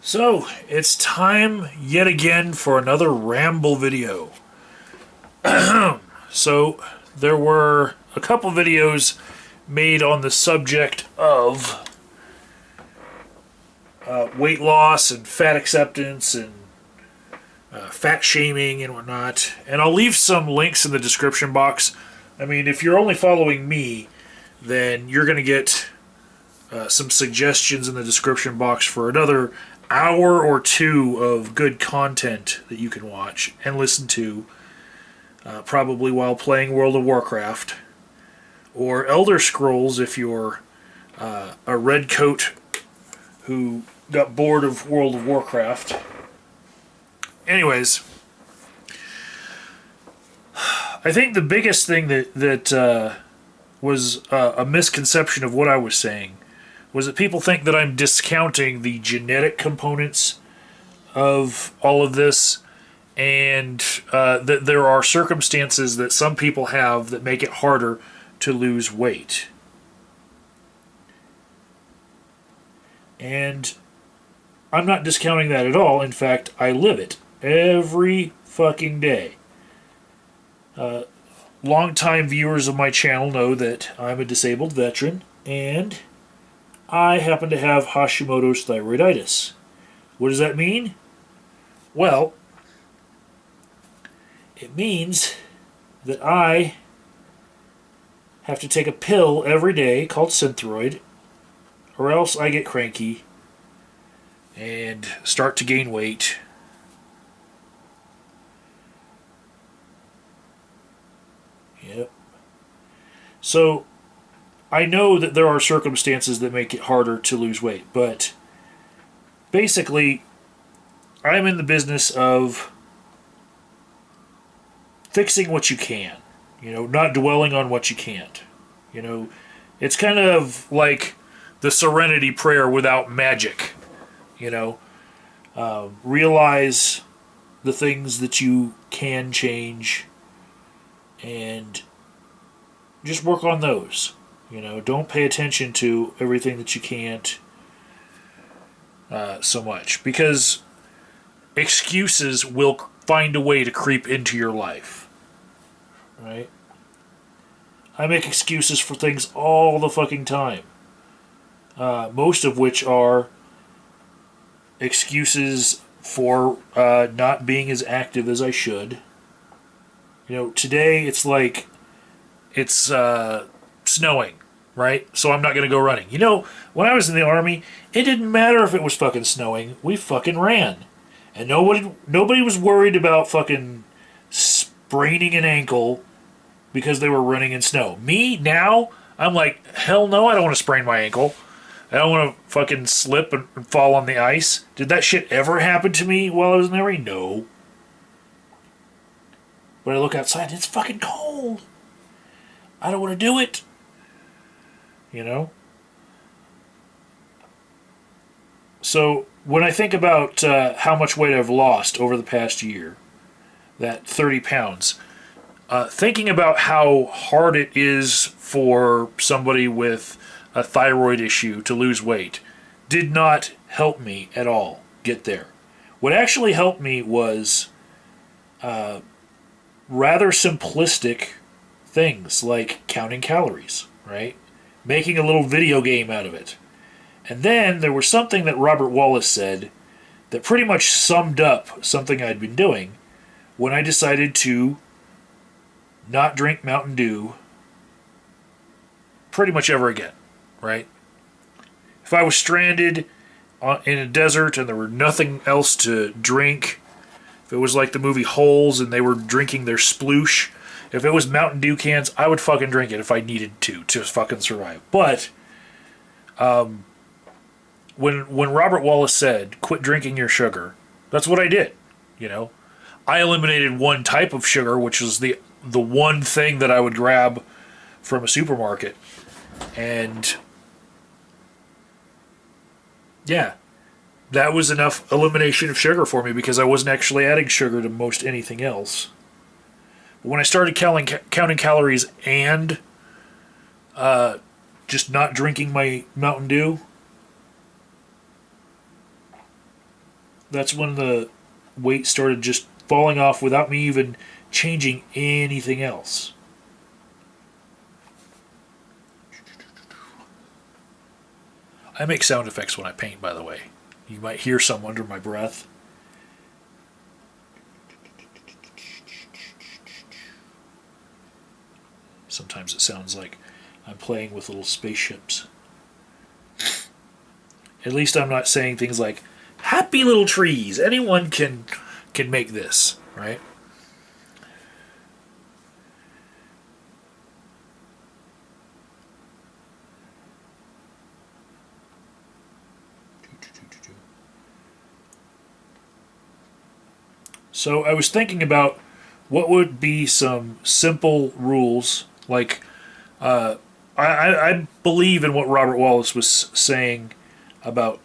So, it's time yet again for another Ramble video. So, there were a couple videos made on the subject of weight loss and fat acceptance and fat shaming and whatnot. And I'll leave some links in the description box. I mean, if you're only following me, then you're going to get some suggestions in the description box for another hour or two of good content that you can watch and listen to, probably while playing World of Warcraft or Elder Scrolls if you're a red coat who got bored of World of Warcraft. Anyways, I think the biggest thing that was a misconception of what I was saying was that people think that I'm discounting the genetic components of all of this, and that there are circumstances that some people have that make it harder to lose weight. And I'm not discounting that at all. In fact, I live it every fucking day. Longtime viewers of my channel know that I'm a disabled veteran, and I happen to have Hashimoto's thyroiditis. What does that mean? Well, it means that I have to take a pill every day called Synthroid, or else I get cranky and start to gain weight. Yep. So, I know that there are circumstances that make it harder to lose weight, but basically, I'm in the business of fixing what you can, not dwelling on what you can't. It's kind of like the Serenity Prayer without magic, realize the things that you can change and just work on those. Don't pay attention to everything that you can't so much, because excuses will find a way to creep into your life, right? I make excuses for things all the fucking time, most of which are excuses for not being as active as I should. Today it's like it's snowing, right? So I'm not going to go running. When I was in the Army, it didn't matter if it was fucking snowing. We fucking ran. And nobody was worried about fucking spraining an ankle because they were running in snow. Me, now, I'm like, hell no, I don't want to sprain my ankle. I don't want to fucking slip and fall on the ice. Did that shit ever happen to me while I was in the Army? No. But I look outside, it's fucking cold. I don't want to do it. So, when I think about how much weight I've lost over the past year, that 30 pounds, thinking about how hard it is for somebody with a thyroid issue to lose weight did not help me at all get there. What actually helped me was rather simplistic things like counting calories, right? Making a little video game out of it. And then there was something that Robert Wallace said that pretty much summed up something I'd been doing when I decided to not drink Mountain Dew pretty much ever again, right? If I was stranded in a desert and there were nothing else to drink, if it was like the movie Holes and they were drinking their sploosh, if it was Mountain Dew cans, I would fucking drink it if I needed to fucking survive. But when Robert Wallace said, quit drinking your sugar, that's what I did, I eliminated one type of sugar, which was the one thing that I would grab from a supermarket. And yeah, that was enough elimination of sugar for me because I wasn't actually adding sugar to most anything else. But when I started counting calories and just not drinking my Mountain Dew, that's when the weight started just falling off without me even changing anything else. I make sound effects when I paint, by the way. You might hear some under my breath. Sometimes it sounds like I'm playing with little spaceships. At least I'm not saying things like, happy little trees, anyone can make this, right? So I was thinking about what would be some simple rules, like I believe in what Robert Wallace was saying about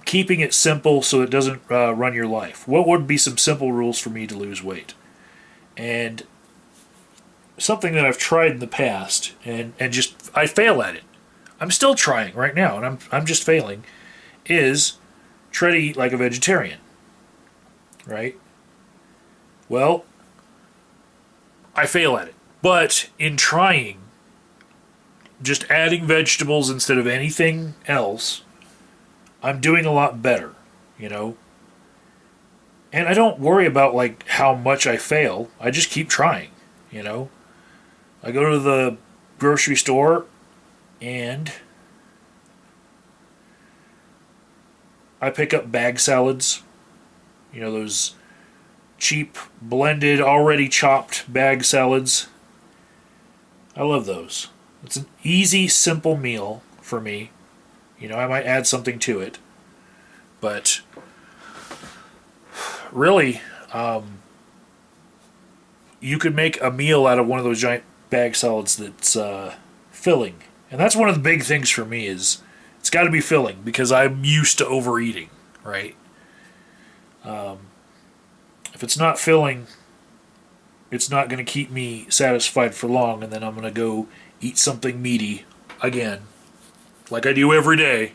keeping it simple so it doesn't run your life. What would be some simple rules for me to lose weight? And something that I've tried in the past and just I fail at it. I'm still trying right now and I'm just failing is try to eat like a vegetarian. Right? Well, I fail at it. But in trying, just adding vegetables instead of anything else, I'm doing a lot better, you know? And I don't worry about like how much I fail. I just keep trying, you know? I go to the grocery store and I pick up bag salads. You know, those cheap, blended, already chopped bag salads. I love those. It's an easy, simple meal for me. You know, I might add something to it. But really, you could make a meal out of one of those giant bag salads that's filling. And that's one of the big things for me is it's got to be filling because I'm used to overeating, right? If it's not filling, it's not going to keep me satisfied for long, and then I'm going to go eat something meaty again, like I do every day.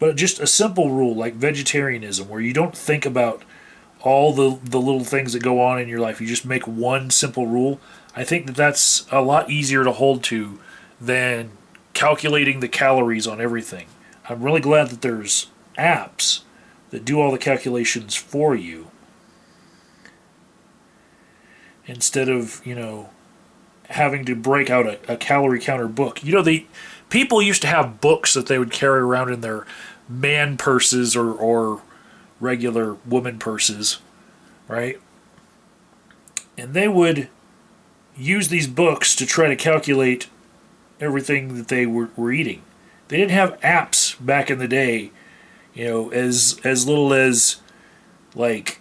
But just a simple rule like vegetarianism, where you don't think about all the little things that go on in your life. You just make one simple rule. I think that that's a lot easier to hold to than calculating the calories on everything. I'm really glad that there's apps that do all the calculations for you instead of, you know, having to break out a calorie counter book. You know, people used to have books that they would carry around in their man purses or regular woman purses, right? And they would use these books to try to calculate everything that they were eating. They didn't have apps back in the day, you know, as little as like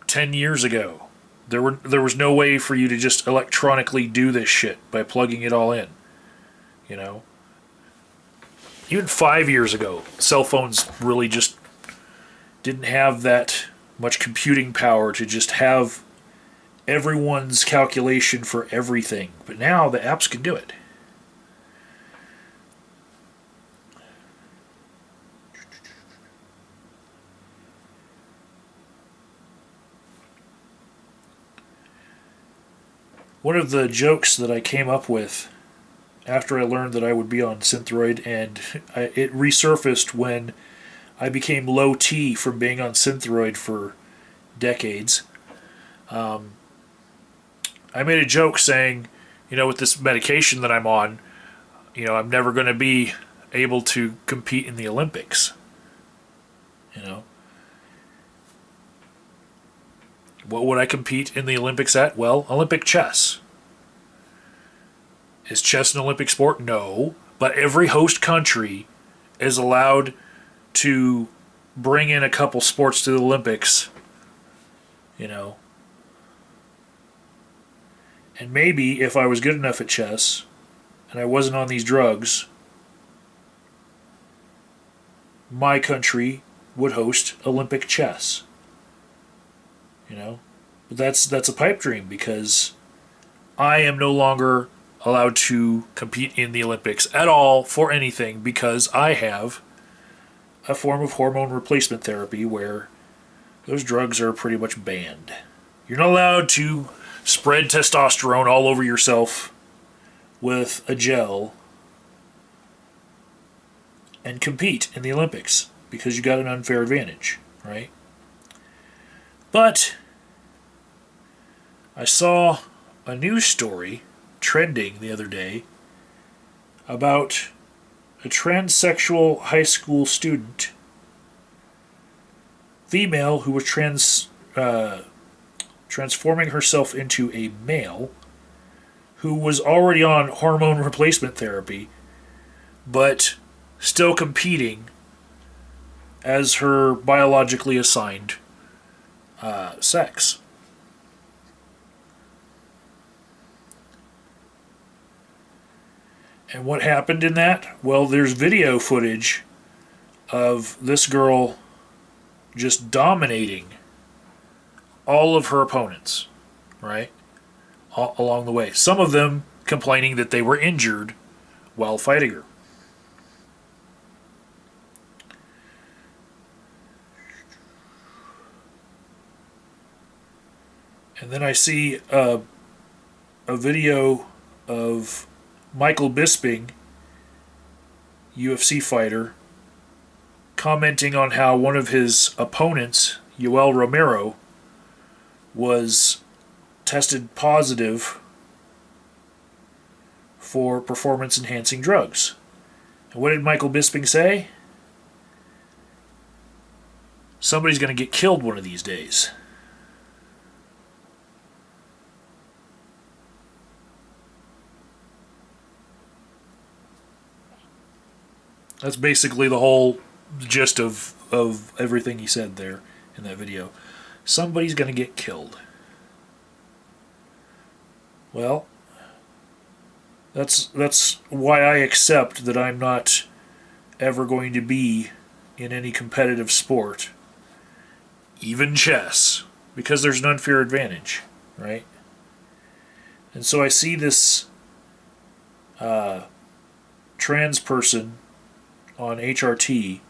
10 years ago. There was no way for you to just electronically do this shit by plugging it all in, you know. Even 5 years ago, cell phones really just didn't have that much computing power to just have everyone's calculation for everything. But now the apps can do it. One of the jokes that I came up with after I learned that I would be on Synthroid, and it resurfaced when I became low T from being on Synthroid for decades. I made a joke saying, you know, with this medication that I'm on, you know, I'm never going to be able to compete in the Olympics. You know? What would I compete in the Olympics at? Well, Olympic chess. Is chess an Olympic sport? No. But every host country is allowed to bring in a couple sports to the Olympics. You know. And maybe if I was good enough at chess and I wasn't on these drugs, my country would host Olympic chess. You know? But that's a pipe dream because I am no longer allowed to compete in the Olympics at all for anything because I have a form of hormone replacement therapy where those drugs are pretty much banned. You're not allowed to spread testosterone all over yourself with a gel and compete in the Olympics because you got an unfair advantage, right? But I saw a news story trending the other day about a transsexual high school student, female, who was transforming herself into a male, who was already on hormone replacement therapy, but still competing as her biologically assigned sex. And what happened in that? Well, there's video footage of this girl just dominating all of her opponents, right? All along the way. Some of them complaining that they were injured while fighting her. And then I see a video of Michael Bisping, UFC fighter, commenting on how one of his opponents, Yoel Romero, was tested positive for performance-enhancing drugs. And what did Michael Bisping say? Somebody's going to get killed one of these days. That's basically the whole gist of everything he said there in that video. Somebody's going to get killed. Well, that's why I accept that I'm not ever going to be in any competitive sport, even chess, because there's an unfair advantage, right? And so I see this trans person on HRT